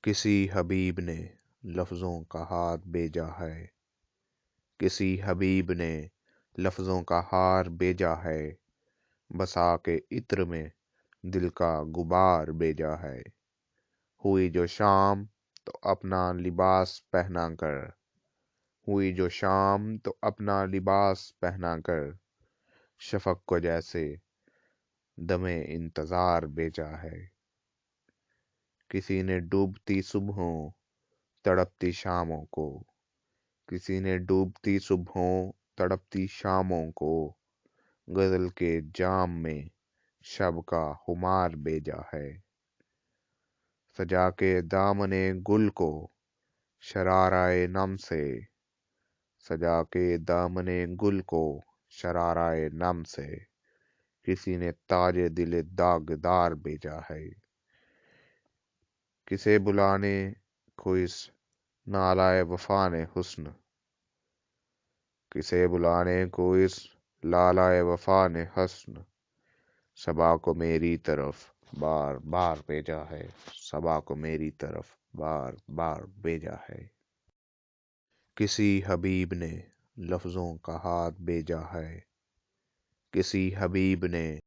کسی حبیب نے لفظوں کا ہاتھ بھیجا ہے، کسی حبیب نے لفظوں کا ہار بھیجا ہے، بسا کے عطر میں دل کا غبار بھیجا ہے۔ ہوئی جو شام تو اپنا لباس پہنا کر، ہوئی جو شام تو اپنا لباس پہنا کر، شفق کو جیسے دمِ انتظار بھیجا ہے۔ کسی نے ڈوبتی صبحوں تڑپتی شاموں کو، کسی نے ڈوبتی صبحوں تڑپتی شاموں کو، غزل کے جام میں شب کا خمار بھیجا ہے۔ سجا کے دامنِ گل کو شرارۂ نم سے، سجا کے دامنِ گل کو شرارۂ نم سے، کسی نے تاج دل داغدار بھیجا ہے۔ کسے بلانے کو اس نالۂ وفا نے حسن، کسے بلانے کو اس لالۂ وفا نے حسن، صبا کو میری طرف بار بار بھیجا ہے، صبا کو میری طرف بار بار بھیجا ہے۔ کسی حبیب نے لفظوں کا ہاتھ بھیجا ہے، کسی حبیب نے